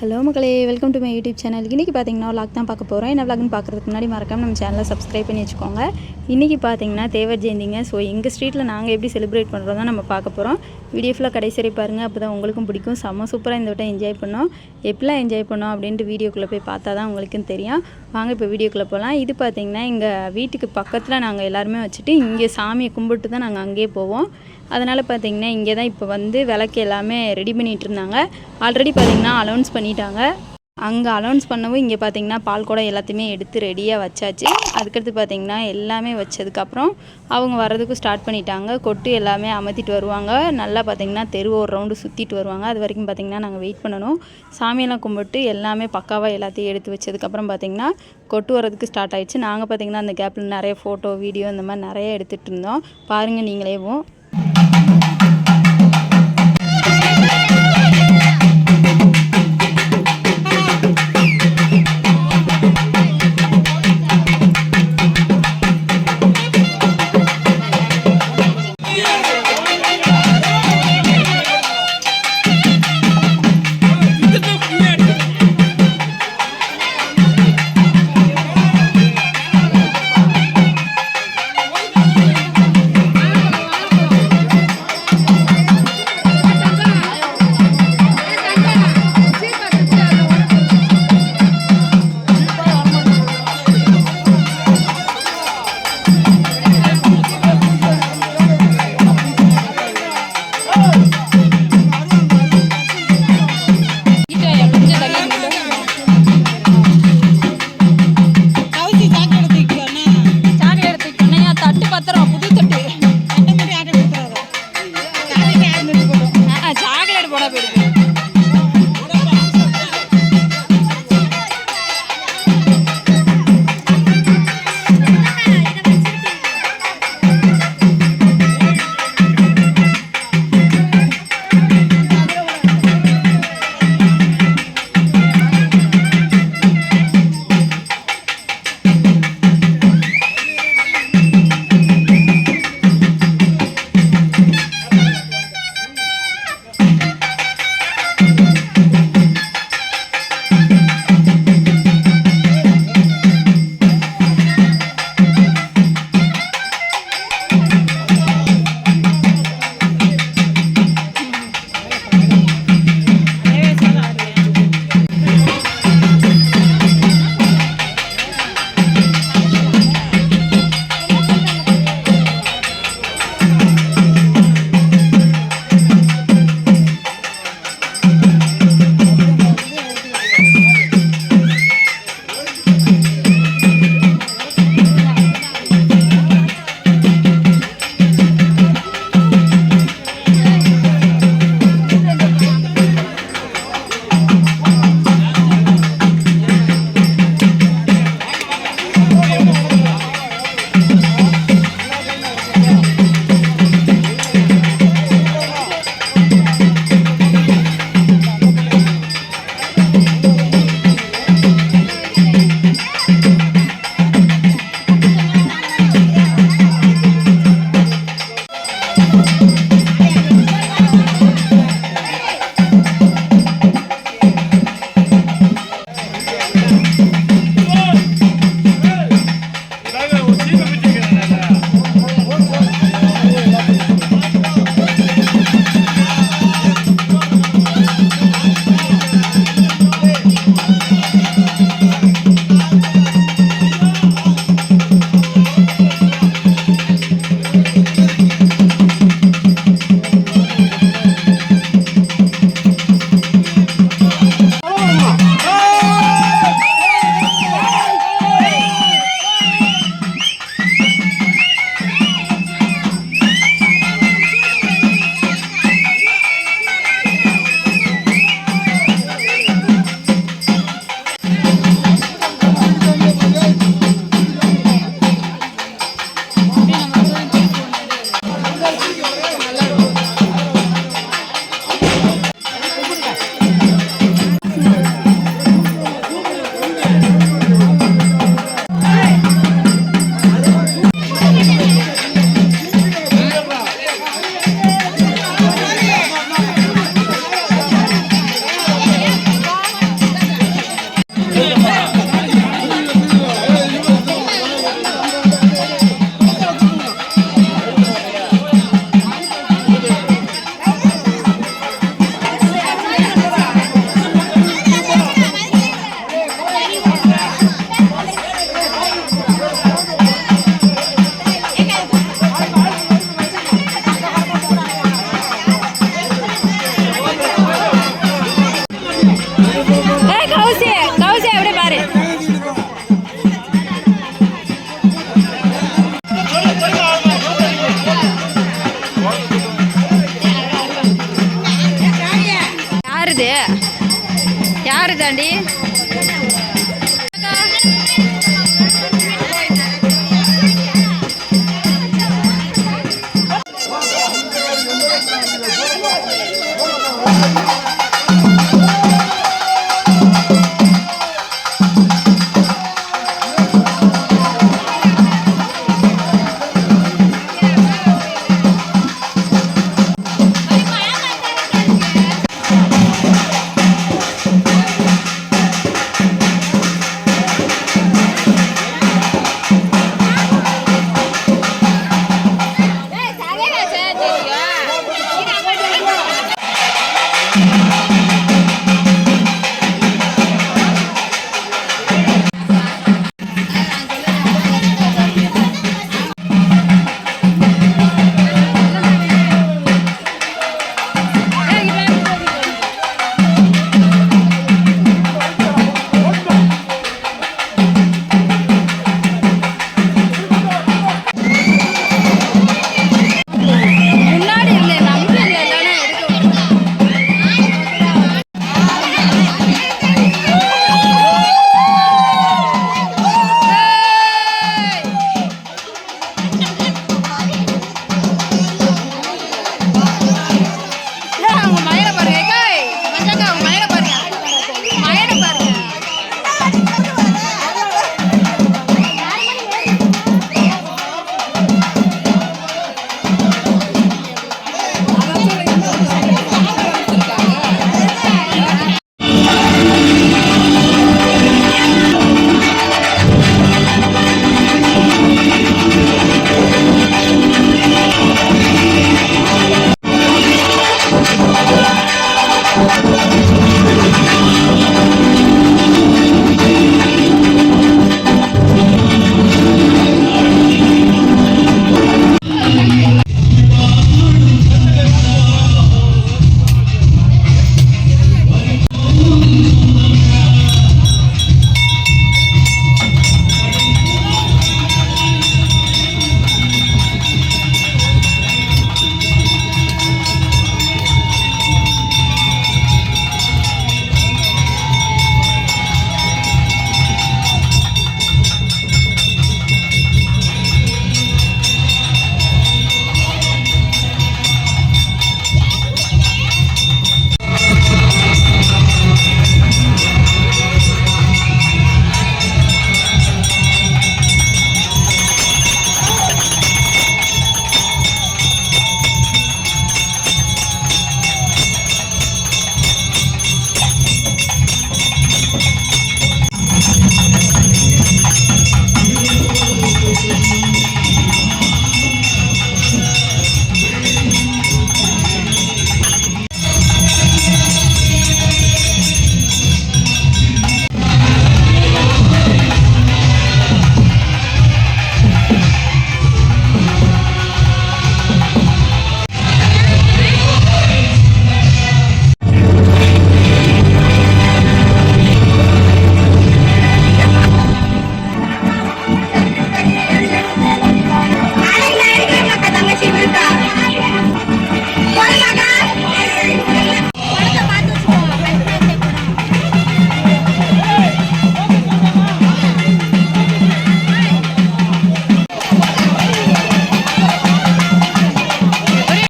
Hello மக்களே, welcome to my YouTube channel. இன்றைக்கி பார்த்தீங்கன்னா vlog தான் பார்க்க போகிறோம். என்ன vlogனு பார்க்குறதுக்கு முன்னாடி மறக்காம நம்ம சேனலை சப்ஸ்கிரைப் பண்ணி வச்சுக்கோங்க. இன்றைக்கி பார்த்தீங்கன்னா தேவர் ஜெயந்திங்க. ஸோ எங்கள் ஸ்ட்ரீட்டில் நாங்கள் எப்படி செலிப்ரேட் பண்ணுறோம் தான் நம்ம பார்க்க போகிறோம். வீடியோ ஃபுல்லாக கடைசி வரை பாருங்கள், அப்போ தான் உங்களுக்கும் பிடிக்கும். செம்ம சூப்பராக இந்த வட்டம் என்ஜாய் பண்ணோம். எப்படிலாம் என்ஜாய் பண்ணோம் அப்படின்ட்டு வீடியோக்குள்ளே போய் பார்த்தா தான் உங்களுக்கும் தெரியும். வாங்க இப்போ வீடியோக்குள்ளே போகலாம். இது பார்த்திங்கன்னா எங்கள் வீட்டுக்கு பக்கத்தில் நாங்கள் எல்லாருமே வச்சுட்டு இங்கே சாமியை கும்பிட்டு தான் நாங்கள் அங்கேயே போவோம். அதனால் பார்த்திங்கன்னா இங்கே தான் இப்போ வந்து விளக்கு எல்லாமே ரெடி பண்ணிகிட்டு இருந்தாங்க. ஆல்ரெடி பார்த்திங்கன்னா அலௌன்ஸ் பண்ணிட்டாங்க. அங்கே அலௌன்ஸ் பண்ணவும் இங்கே பார்த்திங்கன்னா பால் குடம் எல்லாத்தையுமே எடுத்து ரெடியாக வச்சாச்சு. அதுக்கடுத்து பார்த்திங்கன்னா எல்லாமே வச்சதுக்கப்புறம் அவங்க வர்றதுக்கும் ஸ்டார்ட் பண்ணிட்டாங்க. கொட்டு எல்லாமே அமர்த்திட்டு வருவாங்க. நல்லா பார்த்திங்கன்னா தெரு ஒரு ரவுண்டு சுற்றிட்டு வருவாங்க. அது வரைக்கும் பார்த்திங்கன்னா நாங்கள் வெயிட் பண்ணணும். சாமியெல்லாம் கும்பிட்டு எல்லாமே பக்காவாக எல்லாத்தையும் எடுத்து வச்சதுக்கப்புறம் பார்த்திங்கன்னா கொட்டு வரதுக்கு ஸ்டார்ட் ஆகிடுச்சு. நாங்கள் பார்த்திங்கன்னா அந்த கேப்பில் நிறைய ஃபோட்டோ வீடியோ இந்த மாதிரி நிறைய எடுத்துகிட்டு இருந்தோம். பாருங்கள் நீங்களேவும். யாரு தாண்டி